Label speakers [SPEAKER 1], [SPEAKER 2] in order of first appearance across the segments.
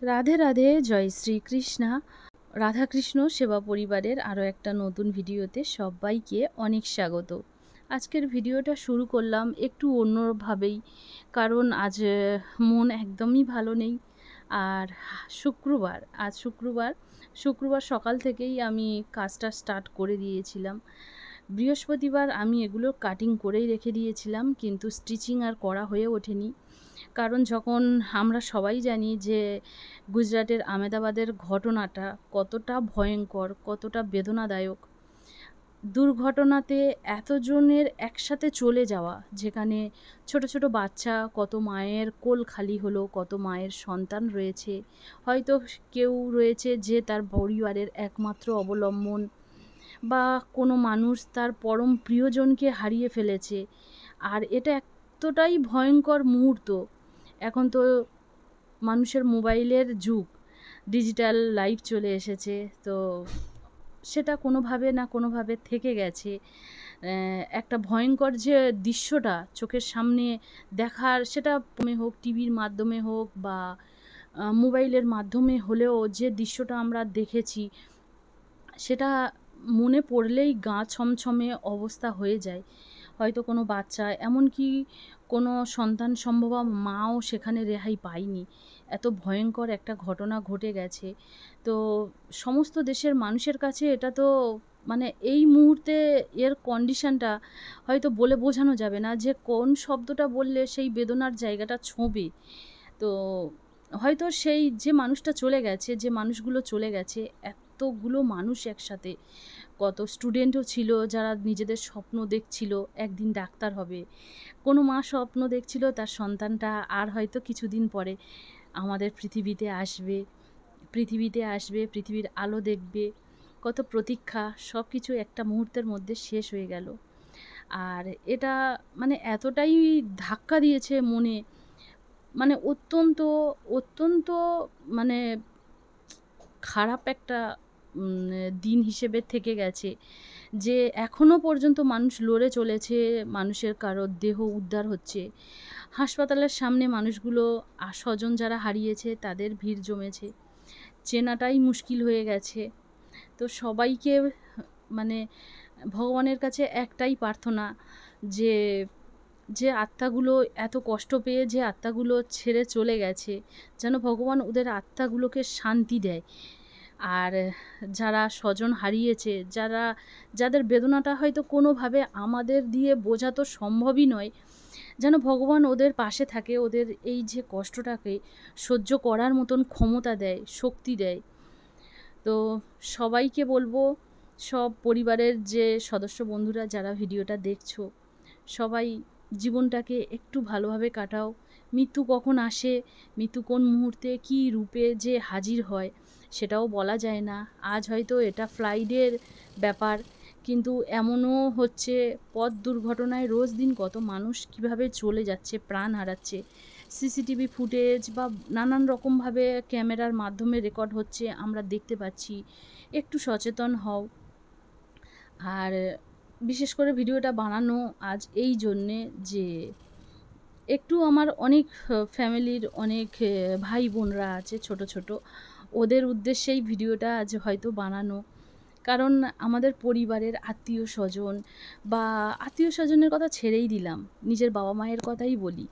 [SPEAKER 1] রাধে রাধে, জয় শ্রীকৃষ্ণা। রাধাকৃষ্ণ সেবা পরিবারের আরও একটা নতুন ভিডিওতে সবাইকে অনেক স্বাগত। আজকের ভিডিওটা শুরু করলাম একটু অন্যভাবেই, কারণ আজ মন একদমই ভালো নেই। আর আজ শুক্রবার সকাল থেকেই আমি কাজটা স্টার্ট করে দিয়েছিলাম। বৃহস্পতিবার আমি এগুলো কাটিং করেই রেখে দিয়েছিলাম, কিন্তু স্টিচিং আর করা হয়ে ওঠেনি। কারণ যখন আমরা সবাই জানি যে গুজরাটের আমেদাবাদের ঘটনাটা কতটা ভয়ঙ্কর, কতটা বেদনাদায়ক। দুর্ঘটনাতে এতজনের একসাথে চলে যাওয়া, যেখানে ছোট ছোট বাচ্চা, কত মায়ের কোল খালি হলো, কত মায়ের সন্তান রয়েছে, হয়তো কেউ রয়েছে যে তার পরিবারের একমাত্র অবলম্বন, বা কোনো মানুষ তার পরম প্রিয়জনকে হারিয়ে ফেলেছে। আর এটা এতটাই ভয়ঙ্কর মুহূর্ত। এখন তো মানুষের মোবাইলের যুগ, ডিজিটাল লাইফ চলে এসেছে, তো সেটা কোনোভাবে না কোনোভাবে থেকে গেছে। একটা ভয়ঙ্কর যে দৃশ্যটা চোখের সামনে দেখার, সেটা হোক, টিভির মাধ্যমে হোক বা মোবাইলের মাধ্যমে হলেও যে দৃশ্যটা আমরা দেখেছি, সেটা মনে পড়লেই গা ছমছমে অবস্থা হয়ে যায়। হয়তো কোনো বাচ্চা, এমনকি কোনো সন্তান সম্ভবা মাও সেখানে রেহাই পায়নি। এত ভয়ঙ্কর একটা ঘটনা ঘটে গেছে। তো সমস্ত দেশের মানুষের কাছে এটা তো মানে এই মুহূর্তে এর কন্ডিশনটা হয়তো বলে বোঝানো যাবে না, যে কোন শব্দটা বললে সেই বেদনার জায়গাটা ছোঁবে। তো হয়তো সেই যে মানুষটা চলে গেছে, যে মানুষগুলো চলে গেছে, এতগুলো মানুষ একসাথে, কত স্টুডেন্টও ছিল যারা নিজেদের স্বপ্ন দেখছিল একদিন ডাক্তার হবে। কোনো মা স্বপ্ন দেখছিল তার সন্তানটা আর হয়তো কিছুদিন পরে আমাদের পৃথিবীতে আসবে, পৃথিবীর আলো দেখবে। কত প্রতীক্ষা, সব কিছু একটা মুহূর্তের মধ্যে শেষ হয়ে গেল। আর এটা মানে এতটাই ধাক্কা দিয়েছে মনে, মানে অত্যন্ত অত্যন্ত মানে খারাপ একটা দিন হিসেবে থেকে গেছে, যে এখনও পর্যন্ত মানুষ লড়ে চলেছে, মানুষের কারোর দেহ উদ্ধার হচ্ছে। হাসপাতালের সামনে মানুষগুলো, স্বজন যারা হারিয়েছে তাদের ভিড় জমেছে, চেনাটাই মুশকিল হয়ে গেছে। তো সবাইকে মানে ভগবানের কাছে একটাই প্রার্থনা, যে যে আত্মাগুলো এত কষ্ট পেয়ে যে আত্মাগুলো ছেড়ে চলে গেছে, যেন ভগবান ওদের আত্মাগুলোকে শান্তি দেয়। আর যারা স্বজন হারিয়েছে, যাদের বেদনাটা হয়তো কোনোভাবে আমাদের দিয়ে বোঝা তো সম্ভবই নয়, যেন ভগবান ওদের পাশে থাকে, ওদের এই যে কষ্টটাকে সহ্য করার মতন ক্ষমতা দেয়, শক্তি দেয়। তো সবাইকে বলবো, সব পরিবারের যে সদস্য বন্ধুরা যারা ভিডিওটা দেখছো, সবাই জীবনটাকে একটু ভালোভাবে কাটাও। মৃত্যু কখন আসে, মৃত্যু কোন মুহূর্তে কী রূপে যে হাজির হয়, সেটাও বলা যায় না। আজ হয়তো এটা ফ্লাইটের ব্যাপার, কিন্তু এমনও হচ্ছে পথ দুর্ঘটনায় রোজ দিন কত মানুষ কিভাবে চলে যাচ্ছে, প্রাণ হারাচ্ছে। সিসিটিভি ফুটেজ বা নানান রকমভাবে ক্যামেরার মাধ্যমে রেকর্ড হচ্ছে, আমরা দেখতে পাচ্ছি। একটু সচেতন হও। আর বিশেষ করে ভিডিওটা বানানো আজ এই জন্যে, যে একটু আমার অনেক ফ্যামিলির অনেক ভাই বোনরা আছে ছোট ছোট, ওদের উদ্দেশ্যেই ভিডিওটা আজ হয়তো বানানো। কারণ আমাদের পরিবারের আত্মীয় স্বজন, বা আত্মীয় স্বজনের কথা ছেড়েই দিলাম, নিজের বাবা মায়ের কথাই বলি।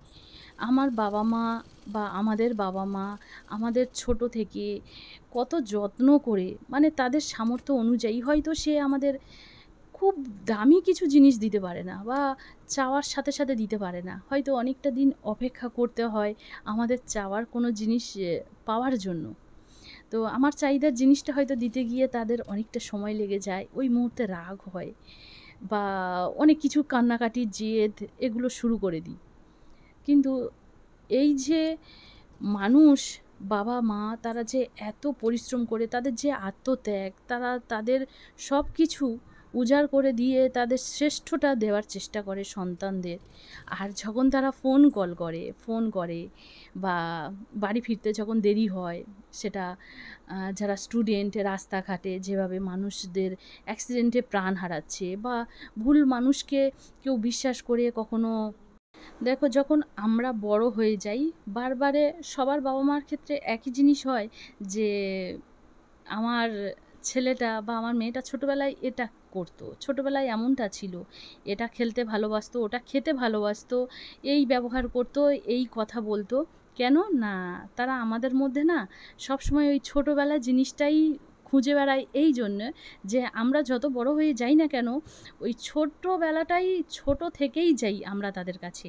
[SPEAKER 1] আমার বাবা মা বা আমাদের বাবা মা আমাদের ছোট থেকে কত যত্ন করে, মানে তাদের সামর্থ্য অনুযায়ী, হয়তো সে আমাদের খুব দামি কিছু জিনিস দিতে পারে না, বা চাওয়ার সাথে সাথে দিতে পারে না, হয়তো অনেকটা দিন অপেক্ষা করতে হয় আমাদের চাওয়ার কোনো জিনিস পাওয়ার জন্য। তো আমার চাহিদার জিনিসটা হয়তো দিতে গিয়ে তাদের অনেকটা সময় লেগে যায়, ওই মুহূর্তে রাগ হয়, বা অনেক কিছু কান্নাকাটির জেদ, এগুলো শুরু করে দিই। কিন্তু এই যে মানুষ, বাবা মা, তারা যে এত পরিশ্রম করে, তাদের যে আত্মত্যাগ, তারা তাদের সব কিছু উজাড় করে দিয়ে তাদের শ্রেষ্ঠটা দেওয়ার চেষ্টা করে সন্তানদের। আর যখন তারা ফোন করে বা বাড়ি ফিরতে যখন দেরি হয়, সেটা যারা স্টুডেন্ট রাস্তাঘাটে যেভাবে মানুষদের অ্যাক্সিডেন্টে প্রাণ হারাচ্ছে, বা ভুল মানুষকে কেউ বিশ্বাস করে কখনো দেখো, যখন আমরা বড় হয়ে যাই, বারবারে সবার বাবা মার ক্ষেত্রে একই জিনিস হয় যে আমার ছেলেটা বা আমার মেয়েটা ছোটোবেলায় এটা করতো, ছোটোবেলায় এমনটা ছিল, এটা খেলতে ভালোবাসতো, ওটা খেতে ভালোবাসতো, এই ব্যবহার করতো, এই কথা বলতো। কেন না, তারা আমাদের মধ্যে না সবসময় ওই ছোটোবেলার জিনিসটাই খুঁজে বেড়ায়, এই জন্যে যে আমরা যত বড় হয়ে যাই না কেন, ওই ছোট্টবেলাটাই ছোট থেকেই যাই আমরা তাদের কাছে।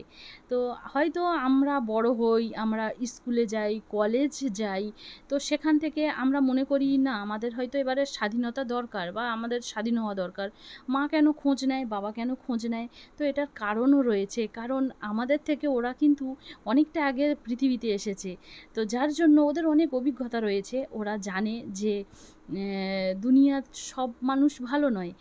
[SPEAKER 1] তো হয়তো আমরা বড় হই, আমরা স্কুলে যাই, কলেজ যাই, তো সেখান থেকে আমরা মনে করি না আমাদের হয়তো এবারে স্বাধীনতা দরকার বা আমাদের স্বাধীন হওয়া দরকার। মা কেন খোঁজ নেয়, বাবা কেন খোঁজ নেয়? তো এটার কারণও রয়েছে। কারণ আমাদের থেকে ওরা কিন্তু অনেকটা আগে পৃথিবীতে এসেছে। তো যার জন্য ওদের অনেক অভিজ্ঞতা রয়েছে। ওরা জানে যে দুনিয়ার সব মানুষ ভালো নয়।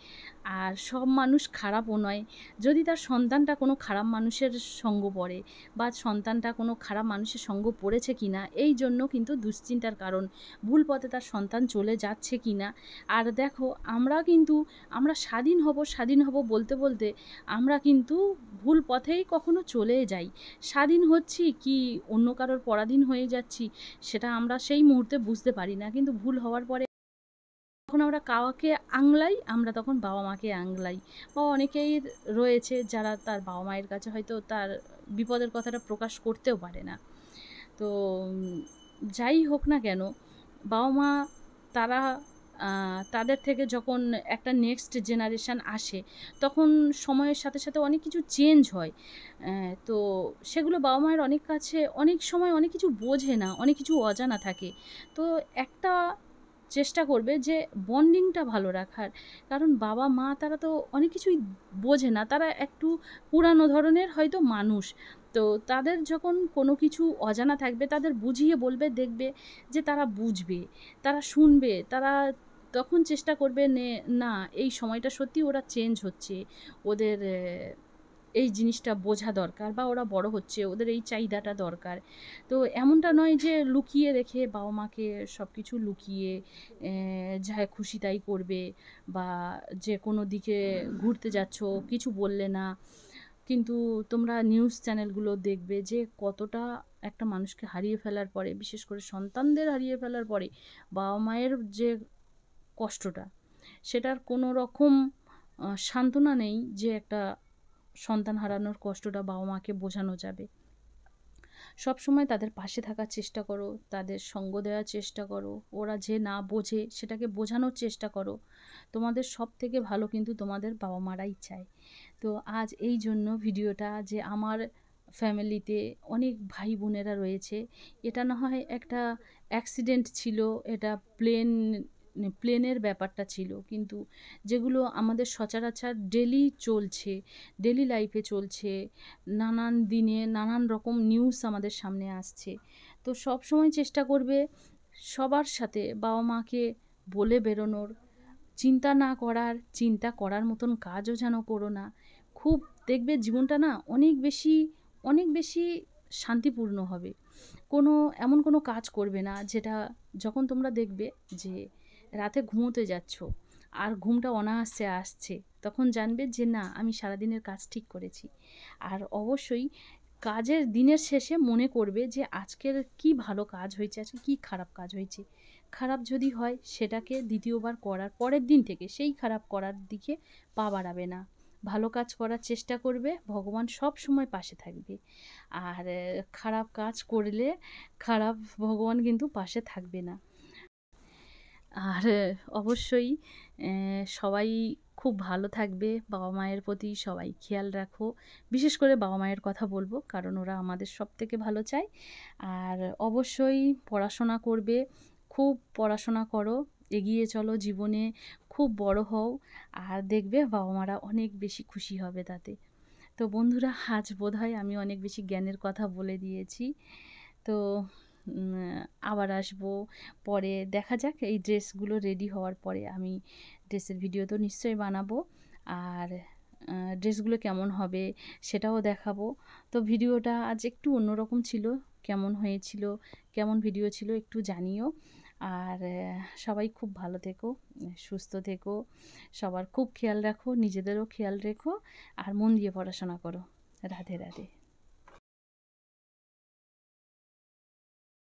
[SPEAKER 1] আর সব মানুষ খারাপও নয়। যদি তার সন্তানটা কোনো খারাপ মানুষের সঙ্গ পড়ে বা সন্তানটা কোনো খারাপ মানুষের সঙ্গ পড়েছে কিনা, এই জন্য কিন্তু দুশ্চিন্তার কারণ। ভুল পথে তার সন্তান চলে যাচ্ছে কিনা। আর দেখো, আমরা স্বাধীন হব বলতে বলতে আমরা কিন্তু ভুল পথেই কখনো চলে যাই। স্বাধীন হচ্ছি কি অন্য কারোর পরাধীন হয়ে যাচ্ছি, সেটা আমরা সেই মুহূর্তে বুঝতে পারি না। কিন্তু ভুল হওয়ার পরে যখন আমরা কাউকে আংলাই, আমরা তখন বাবা মাকে আংলাই। বা অনেকেই রয়েছে যারা তার বাবা মায়ের কাছে হয়তো তার বিপদের কথাটা প্রকাশ করতেও পারে না। তো যাই হোক না কেন, বাবা মা তারা তাদের থেকে যখন একটা নেক্সট জেনারেশান আসে, তখন সময়ের সাথে সাথে অনেক কিছু চেঞ্জ হয়। তো সেগুলো বাবা মায়ের অনেক কাছে অনেক সময় অনেক কিছু বোঝে না, অনেক কিছু অজানা থাকে। তো একটা চেষ্টা করবে যে বন্ডিংটা ভালো রাখার। কারণ বাবা মা তারা তো অনেক কিছুই বোঝে না, তারা একটু পুরানো ধরনের হয়তো মানুষ। তো তাদের যখন কোনো কিছু অজানা থাকবে, তাদের বুঝিয়ে বলবে, দেখবে যে তারা বুঝবে, তারা শুনবে, তারা তখন চেষ্টা করবে না এই সময়টা সত্যি ওরা চেঞ্জ হচ্ছে, ওদের এই জিনিসটা বোঝা দরকার বা ওরা বড় হচ্ছে, ওদের এই চাহিদাটা দরকার। তো এমনটা নয় যে লুকিয়ে রেখে বাবা মাকে সব কিছু লুকিয়ে যা খুশি তাই করবে, বা যে কোনো দিকে ঘুরতে যাচ্ছ কিছু বললে না। কিন্তু তোমরা নিউজ চ্যানেলগুলো দেখবে যে কতটা একটা মানুষকে হারিয়ে ফেলার পরে, বিশেষ করে সন্তানদের হারিয়ে ফেলার পরে বাবা মায়ের যে কষ্টটা, সেটার কোনো রকম সান্ত্বনা নেই যে একটা সন্তান হারানোর কষ্টটা বাবা মাকে বোঝানো যাবে। সবসময় তাদের পাশে থাকার চেষ্টা করো, তাদের সঙ্গ দেওয়ার চেষ্টা করো, ওরা যে না বোঝে সেটাকে বোঝানোর চেষ্টা করো। তোমাদের সব থেকে ভালো কিন্তু তোমাদের বাবা মারাই চায়। তো আজ এই জন্য ভিডিওটা, যে আমার ফ্যামিলিতে অনেক ভাই বোনেরা রয়েছে, এটা না হয় একটা অ্যাক্সিডেন্ট ছিল, এটা প্লেনের ব্যাপারটা ছিল, কিন্তু যেগুলো আমাদের সচরাচর ডেলি চলছে, ডেলি লাইফে চলছে, নানান দিনে নানান রকম নিউজ আমাদের সামনে আসছে। তো সব সময় চেষ্টা করবে সবার সাথে বাবা মাকে বলে বেরোনোর, চিন্তা না করার, চিন্তা করার মতন কাজও যেন করো না। খুব দেখবে জীবনটা না অনেক বেশি শান্তিপূর্ণ হবে। এমন কোনো কাজ করবে না যেটা, যখন তোমরা দেখবে যে রাতে ঘুমোতে যাচ্ছ আর ঘুমটা অনায়াসে আসছে, তখন জানবে যে না, আমি সারাদিনের কাজ ঠিক করেছি। আর অবশ্যই কাজের দিনের শেষে মনে করবে যে আজকের কি ভালো কাজ হয়েছে, আজকে কি খারাপ কাজ হয়েছে। খারাপ যদি হয় সেটাকে দ্বিতীয়বার করার পরের দিন থেকে সেই খারাপ করার দিকে পা বাড়াবে না। ভালো কাজ করার চেষ্টা করবে, ভগবান সব সময় পাশে থাকবে। আর খারাপ কাজ করলে ভগবান কিন্তু পাশে থাকবে না। আর অবশ্যই সবাই খুব ভালো থাকবে, বাবা মায়ের প্রতি সবাই খেয়াল রাখো। বিশেষ করে বাবা মায়ের কথা বলবো, কারণ ওরা আমাদের সবথেকে ভালো চায়। আর অবশ্যই পড়াশোনা করবে, খুব পড়াশোনা করো, এগিয়ে চলো জীবনে, খুব বড় হও, আর দেখবে বাবা মারা অনেক বেশি খুশি হবে তাতে। তো বন্ধুরা, আজ বোধহয় আমি অনেক বেশি জ্ঞানের কথা বলে দিয়েছি। তো উম, আবার আসবো পরে, দেখা যাক এই ড্রেসগুলো রেডি হওয়ার পরে আমি ড্রেসের ভিডিও তো নিশ্চয়ই বানাবো। আর ড্রেসগুলো কেমন হবে সেটাও দেখাবো। তো ভিডিওটা আজ একটু অন্যরকম ছিল, কেমন হয়েছিল, কেমন ভিডিও ছিল একটু জানিও। আর সবাই খুব ভালো থেকো, সুস্থ থেকো, সবার খুব খেয়াল রাখো, নিজেদেরও খেয়াল রেখো, আর মন দিয়ে পড়াশোনা করো। রাধে রাধে।